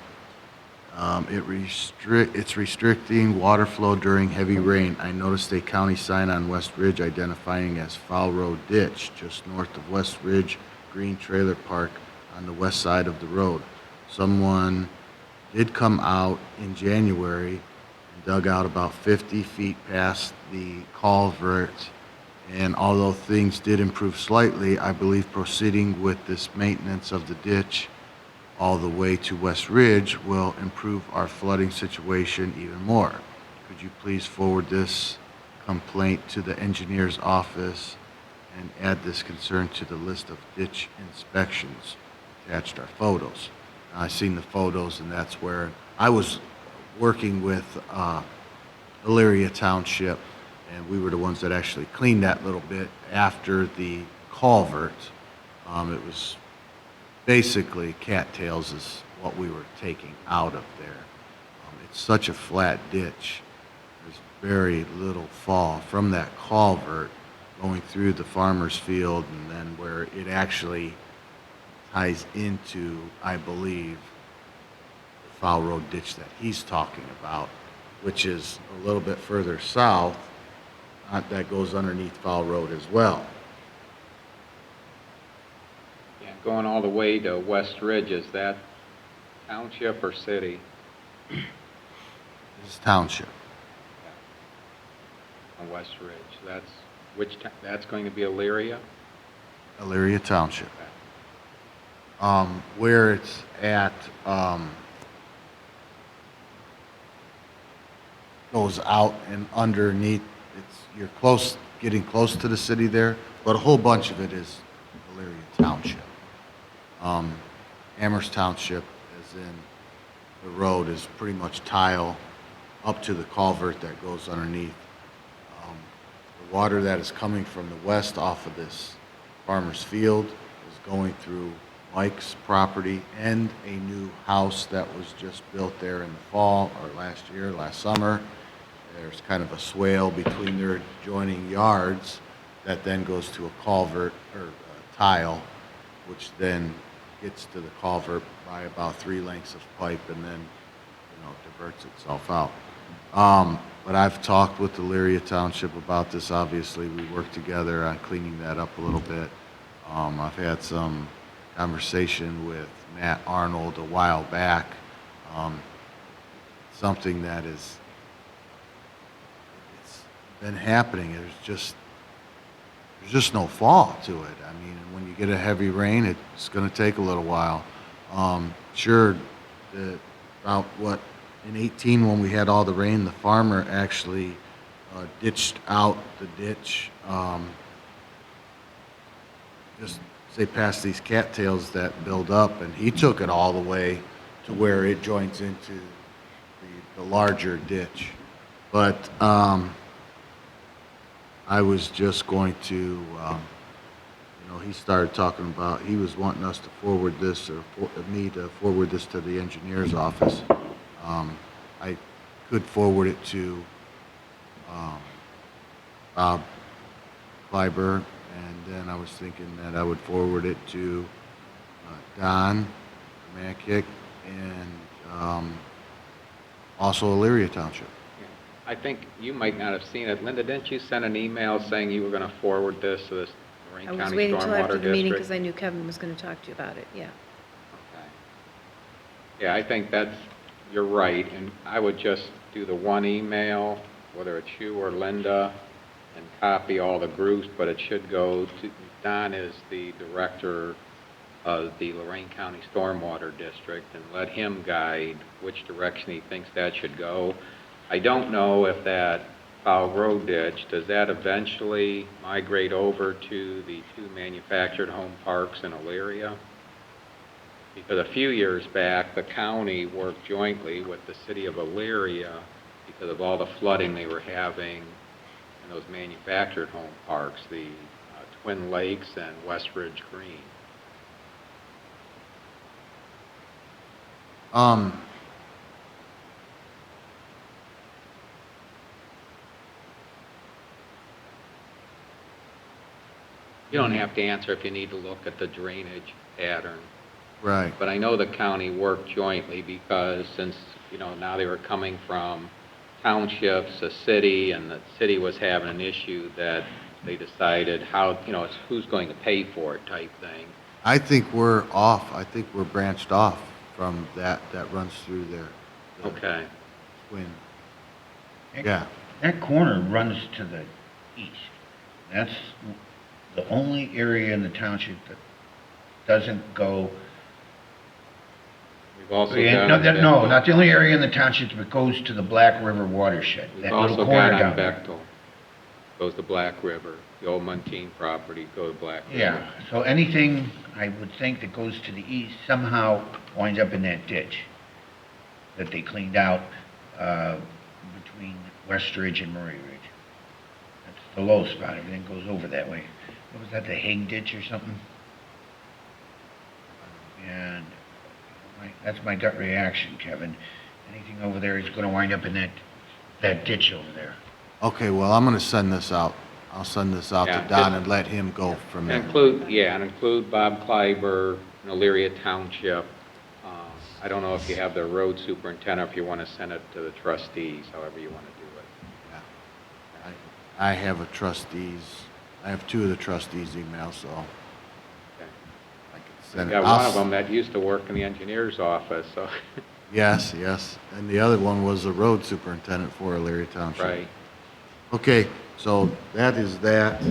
It's restricting water flow during heavy rain. I noticed a county sign on West Ridge identifying as Foul Road Ditch, just north of West Ridge Green Trailer Park on the west side of the road. Someone did come out in January and dug out about 50 feet past the culvert. And although things did improve slightly, I believe proceeding with this maintenance of the ditch all the way to West Ridge will improve our flooding situation even more. Could you please forward this complaint to the engineer's office and add this concern to the list of ditch inspections? Attached are photos. I seen the photos, and that's where I was working with Elyria Township, and we were the ones that actually cleaned that little bit after the culvert. It was basically cattails is what we were taking out of there. It's such a flat ditch. There's very little fall from that culvert going through the farmer's field, and then where it actually ties into, I believe, the Foul Road ditch that he's talking about, which is a little bit further south, that goes underneath Foul Road as well. Yeah, going all the way to West Ridge, is that township or city? This is township. On West Ridge, that's going to be Elyria? Elyria Township. Where it's at, goes out and underneath, you're getting close to the city there, but a whole bunch of it is Elyria Township. Amherst Township, as in the road, is pretty much tile up to the culvert that goes underneath. The water that is coming from the west off of this farmer's field is going through Mike's property and a new house that was just built there in the fall, or last summer. There's kind of a swale between their adjoining yards that then goes to a culvert or a tile, which then gets to the culvert by about 3 lengths of pipe and then, diverts itself out. But I've talked with Elyria Township about this. Obviously, we work together on cleaning that up a little bit. I've had some conversation with Matt Arnold a while back. Something that it's been happening. There's just no fall to it. I mean, when you get a heavy rain, it's going to take a little while. Sure, in 18 when we had all the rain, the farmer actually ditched out the ditch. Just say past these cattails that build up, and he took it all the way to where it joins into the larger ditch. But I was just going to, he started talking about, he was wanting us to forward this, or me to forward this to the engineer's office. I could forward it to Bob Kleiber, and then I was thinking that I would forward it to Don Makic and also Elyria Township. I think you might not have seen it. Linda, didn't you send an email saying you were going to forward this to the Lorraine I was County waiting until after Stormwater the meeting District? because I knew Kevin was going to talk to you about it, yeah. Okay. Yeah, I think you're right, and I would just do the one email, whether it's you or Linda, and copy all the groups, but it should go to, Don is the director of the Lorraine County Stormwater District, and let him guide which direction he thinks that should go. I don't know if that Foul Road ditch, does that eventually migrate over to the 2 manufactured home parks in Elyria? Because a few years back, the county worked jointly with the city of Elyria because of all the flooding they were having in those manufactured home parks, the Twin Lakes and West Ridge Green. You don't have to answer if you need to look at the drainage pattern. Right. But I know the county worked jointly because since, now they were coming from townships, a city, and the city was having an issue that they decided how, it's who's going to pay for it type thing. I think we're off. I think we're branched off from that runs through there. The Okay. Twin. Yeah. That corner runs to the east. That's the only area in the township that doesn't go. We've also Yeah, got. no, not the only area in the township that goes to the Black River watershed. We've That also little got corner on down there. Bechtel, goes to Black River, the old Muntean property, go to Black River. Yeah, so anything, I would think, that goes to the east somehow winds up in that ditch that they cleaned out between West Ridge and Murray Ridge. That's the low spot, everything goes over that way. What was that, the Hague Ditch or something? And that's my gut reaction, Kevin. Anything over there is gonna wind up in that ditch over there. Okay, well, I'm going to send this out. I'll send this out Yeah, to Don just- and let him go from there. And include Bob Kleiber, Elyria Township. I don't know if you have the road superintendent, if you want to send it to the trustees, however you want to do it. Yeah. I have I have two of the trustees' emails, so Okay. I can I send it. got I'll one of s- them that used to work in the engineer's office, so, Yes, yes. And the other one was the road superintendent for Elyria Township. right. Okay, so that is that.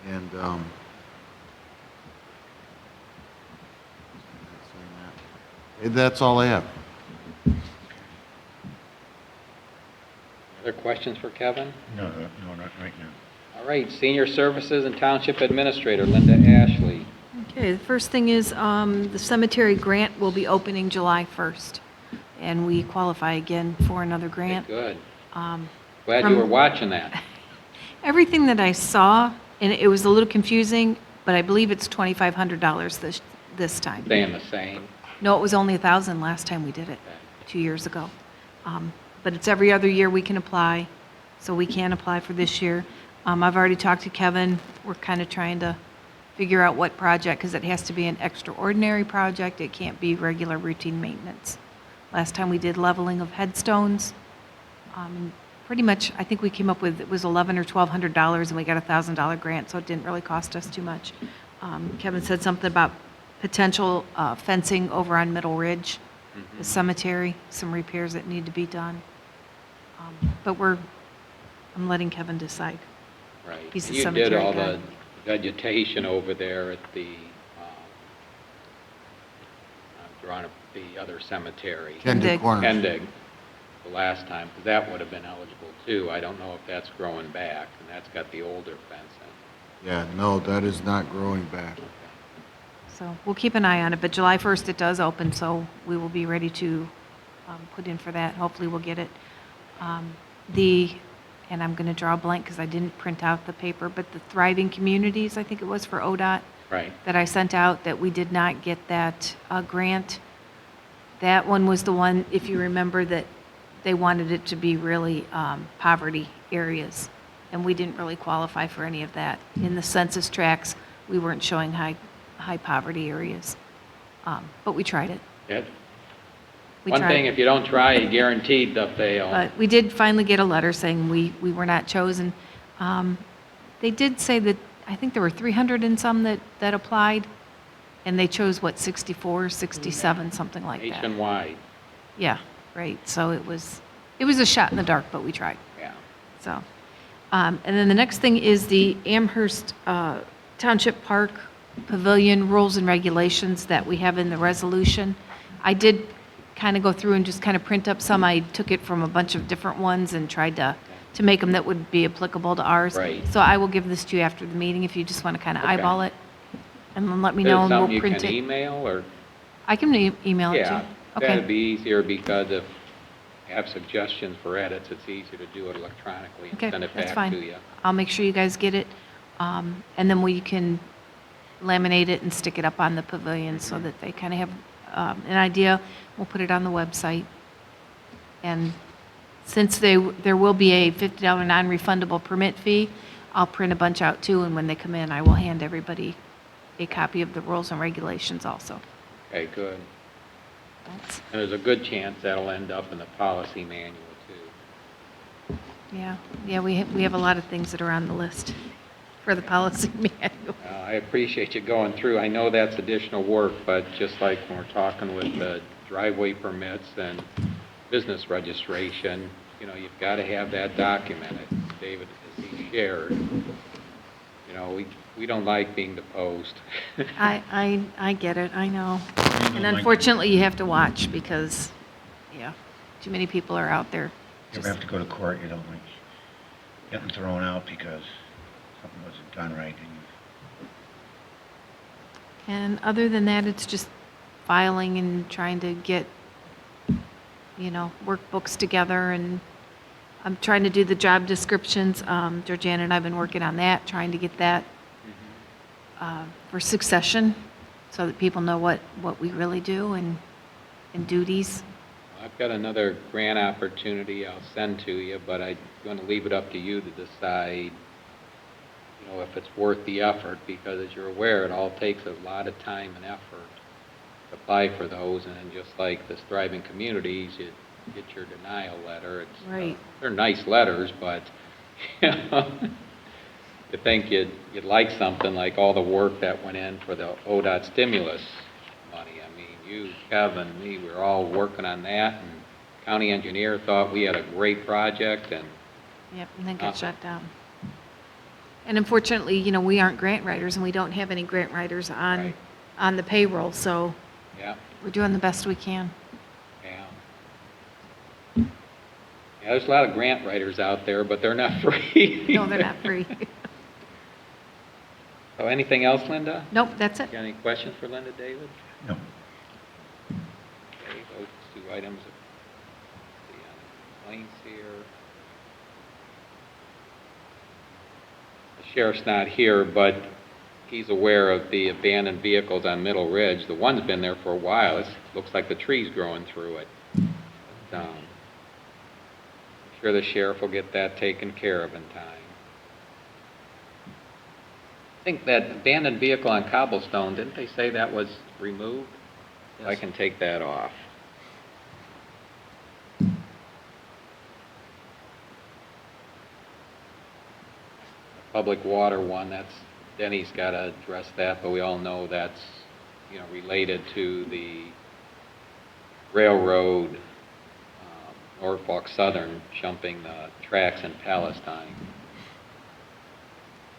And, that's all I have. Other questions for Kevin? No, not right now. All right, Senior Services and Township Administrator, Linda Ashley. Okay, the first thing is the cemetery grant will be opening July 1st, and we qualify again for another Okay, grant. good. Um, Glad you from- were watching that. Everything that I saw, and it was a little confusing, but I believe it's $2,500 this time. Staying the same. No, it was only 1,000 last time we did it, Okay. 2 years ago. But it's every other year we can apply, so we can apply for this year. I've already talked to Kevin. We're kind of trying to figure out what project, because it has to be an extraordinary project. It can't be regular routine maintenance. Last time we did leveling of headstones. Pretty much, I think we came up with, it was $1,100 or $1,200, and we got a $1,000 grant, so it didn't really cost us too much. Kevin said something about potential fencing over on Middle Ridge, the cemetery, some repairs that need to be done. But I'm letting Kevin decide. Right. He's the You did cemetery all guy. the vegetation over there at the, I'm drawing up the other cemetery. Kendig. Kendig Corners. Kendig, the last time, because that would have been eligible too. I don't know if that's growing back, and that's got the older fence in. Yeah, no, that is not growing back. So we'll keep an eye on it, but July 1st it does open, so we will be ready to put in for that. Hopefully we'll get it. And I'm going to draw a blank because I didn't print out the paper, but the Thriving Communities, I think it was for ODOT, Right. that I sent out, that we did not get that grant. That one was the one, if you remember, that they wanted it to be really poverty areas, and we didn't really qualify for any of that. In the census tracts, we weren't showing high poverty areas, but we tried it. Yeah. We One tried. thing, if you don't try, you're guaranteed to fail. But we did finally get a letter saying we were not chosen. They did say that, I think there were 300 and some that applied, and they chose, 64, 67, something like that. Nationwide, Yeah, right. So it was a shot in the dark, but we tried. yeah. So, and then the next thing is the Amherst Township Park Pavilion rules and regulations that we have in the resolution. I did kind of go through and just kind of print up some. I took it from a bunch of different ones and tried to make them that would be applicable to ours. Right. So I will give this to you after the meeting if you just want to kind of Okay. eyeball it. And then let me Is it know and something we'll you print can it. email, or? I can email it to you. Yeah, Okay. that'd be easier, because if you have suggestions for edits, it's easier to do it electronically and Okay, send it that's back fine. to you. I'll make sure you guys get it, and then we can laminate it and stick it up on the pavilion so that they kind of have an idea. We'll put it on the website. And since there will be a $50 non-refundable permit fee, I'll print a bunch out too, and when they come in, I will hand everybody a copy of the rules and regulations also. Okay, good. That's- And there's a good chance that'll end up in the policy manual, too. Yeah, we have a lot of things that are on the list for the policy manual. I appreciate you going through. I know that's additional work, but just like when we're talking with the driveway permits and business registration, you know, you've got to have that documented. David, as he shared, you know, we don't like being deposed. I get it, I know. don't And like- unfortunately, you have to watch because, yeah, too many people are out there. You ever have to go to court, you don't like getting thrown out because something wasn't done right, and And other than that, it's just filing and trying to get, you know, workbooks together, and I'm trying to do the job descriptions. Georgiana and I have been working on that, trying to get that for succession, so that people know what we really do and duties. I've got another grant opportunity I'll send to you, but I'm going to leave it up to you to decide, you know, if it's worth the effort, because as you're aware, it all takes a lot of time and effort to apply for those, and then just like the Thriving Communities, you get your denial letter. It's, Right. They're nice letters, but, you know, you think you'd like something like all the work that went in for the ODOT stimulus money. I mean, you, Kevin, me, we were all working on that, and county engineer thought we had a great project, and Yep, and then got shut down. And unfortunately, you know, we aren't grant writers, and we don't have any grant writers Right. on the payroll, so yeah, we're doing the best we can. yeah. Yeah, there's a lot of grant writers out there, but they're not free. No, they're not free. So anything else, Linda? Nope, that's it. Got any questions for Linda, David? no. Okay, those two items. See on the complaints here. The sheriff's not here, but he's aware of the abandoned vehicles on Middle Ridge. The one's been there for a while. It looks like the tree's growing through it. But, I'm sure the sheriff will get that taken care of in time. I think that abandoned vehicle on Cobblestone, didn't they say that was removed? I Yes. can take that off. Public water one, that's, Denny's got to address that, but we all know that's, you know, related to the railroad, Norfolk Southern jumping the tracks in Palestine.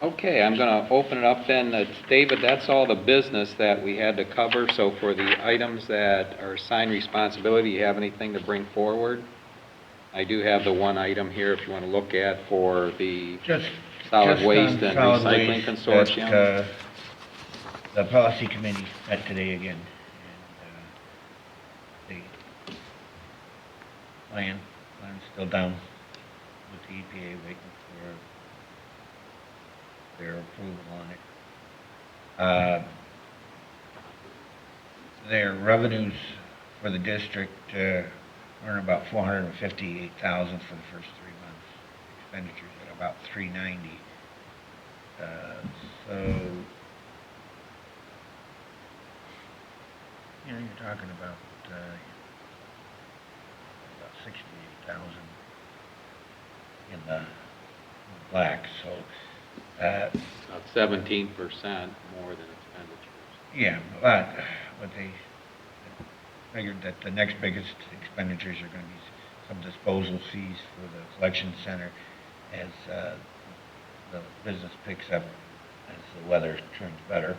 Okay, I'm going to open it up then. David, that's all the business that we had to cover. So for the items that are assigned responsibility, you have anything to bring forward? I do have the one item here if you want to look at for the Just Solid just Waste on and solid Recycling waste Consortium. that, the policy committee met today again, and the plan's still down with the EPA, waiting for their approval on it. Their revenues for the district earn about $458,000 for the first 3 months. Expenditures at about $390. So, you know, you're talking about 68,000 in the black. So, About 17% more than expenditures. yeah, but they figured that the next biggest expenditures are going to be some disposal fees for the collection center as the business picks up as the weather turns better.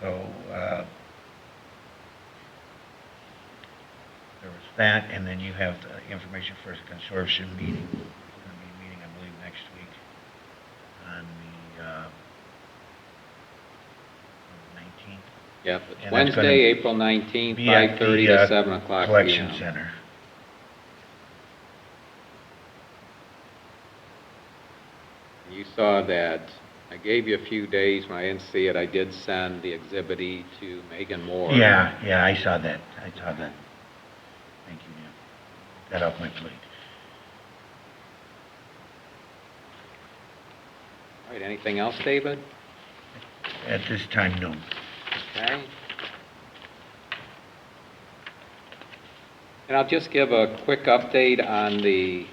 So there was that, and then you have the information for the consortium meeting. We're going to be meeting, I believe, next week on the 19th. Yep, it's And that's gonna Wednesday, April 19th, Be at 5:30 the, to 7 o'clock collection p.m. center. You saw that, I gave you a few days, when I didn't see it, I did send the Exhibit E to Megan Moore. Yeah, I saw that. Thank you, Neil. That off my plate. All right, anything else, David? At this time, no. Okay. And I'll just give a quick update on the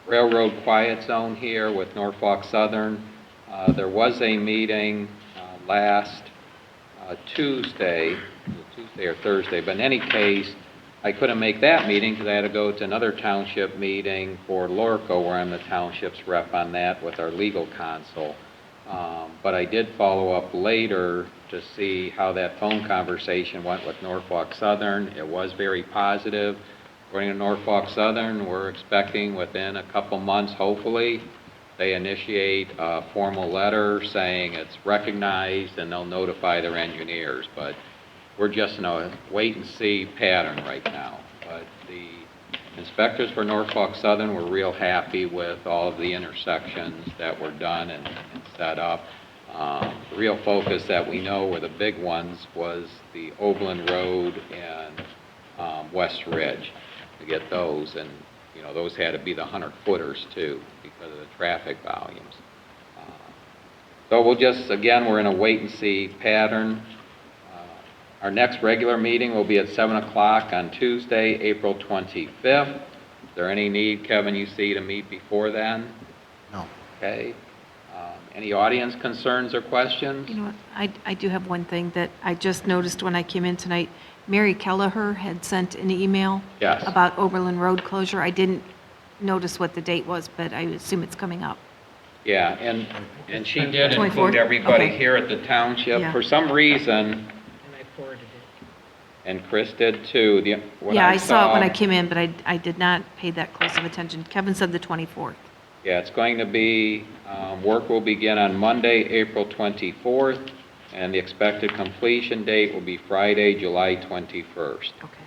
railroad quiet zone here with Norfolk Southern. There was a meeting last Tuesday or Thursday, but in any case, I couldn't make that meeting because I had to go to another township meeting for Lorco, where I'm the township's rep on that with our legal counsel. But I did follow up later to see how that phone conversation went with Norfolk Southern. It was very positive. According to Norfolk Southern, we're expecting within a couple months, hopefully, they initiate a formal letter saying it's recognized and they'll notify their engineers. But we're just in a wait-and-see pattern right now. But the inspectors for Norfolk Southern were real happy with all of the intersections that were done and set up. The real focus that we know were the big ones was the Overland Road and West Ridge, to get those. And, you know, those had to be the 100-footers, too, because of the traffic volumes. So we'll just, again, we're in a wait-and-see pattern. Our next regular meeting will be at 7 o'clock on Tuesday, April 25th. Is there any need, Kevin, you see to meet before then? No. Okay. Any audience concerns or questions? You know what, I do have one thing that I just noticed when I came in tonight. Mary Kelleher had sent an email Yes. about Oberlin Road closure. I didn't notice what the date was, but I assume it's coming up. Yeah, and she did 24th? include everybody Okay. here at the township. Yeah. For some reason, And I forwarded it. and Chris did too, when Yeah, I saw it when I came in, but I did not pay that close of attention. Kevin said the 24th. Yeah, it's going to be, work will begin on Monday, April 24th, and the expected completion date will be Friday, July 21st. Okay.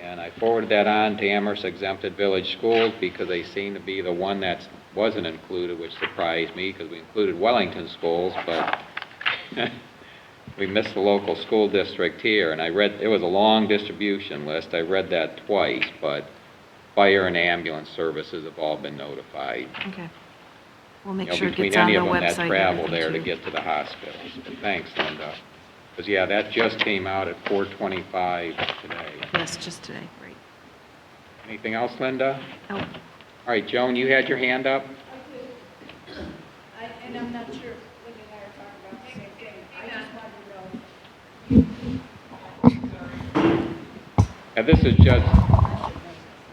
And I forwarded that on to Amherst Exempted Village Schools because they seem to be the one that wasn't included, which surprised me because we included Wellington schools, but we missed the local school district here. And I read, it was a long distribution list. I read that twice, but fire and ambulance services have all been notified. Okay. We'll You make know, sure it between gets on any the of them website. that and travel everything, there to too. get to the hospitals. But thanks, Linda. Because, yeah, that just came out at 4:25 today. Yes, just today, right. Anything else, Linda? Oh, All right, Joan, you had your hand up? And I'm not sure when you and I are talking about the same thing. I just wanted to know. And this is just,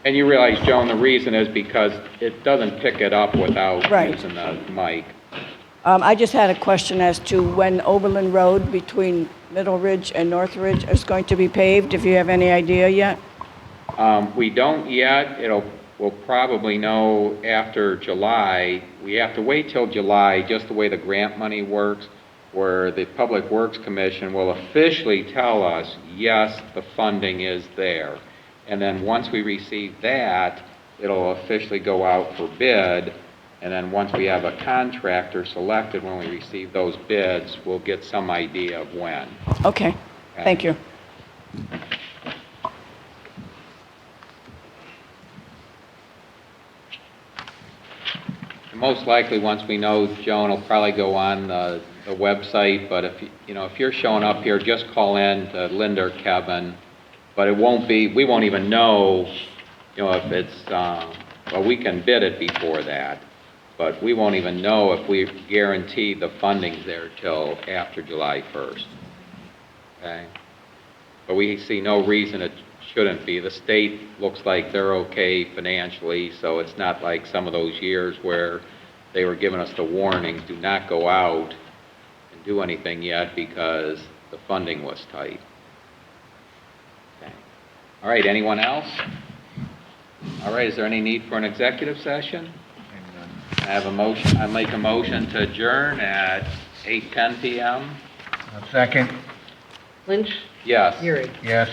and you realize, Joan, the reason is because it doesn't pick it up without Right. using the mic. I just had a question as to when Oberlin Road between Middle Ridge and North Ridge is going to be paved, if you have any idea yet? We don't yet. We'll probably know after July. We have to wait till July, just the way the grant money works, where the Public Works Commission will officially tell us, yes, the funding is there. And then once we receive that, it'll officially go out for bid. And then once we have a contractor selected, when we receive those bids, we'll get some idea of when. Okay, thank you. Most likely, once we know, Joan, will probably go on the website, but if you're showing up here, just call in to Linda or Kevin, but it won't be, we won't even know, if it's, well, we can bid it before that, but we won't even know if we guarantee the funding's there till after July 1st. Okay? But we see no reason it shouldn't be. The state looks like they're okay financially, so it's not like some of those years where they were giving us the warnings, do not go out and do anything yet because the funding was tight. Okay. All right, anyone else? All right, is there any need for an executive session? I have a motion, I make a motion to adjourn at 8:10 PM. Second? Lynch? Yes. Yuri? Yes.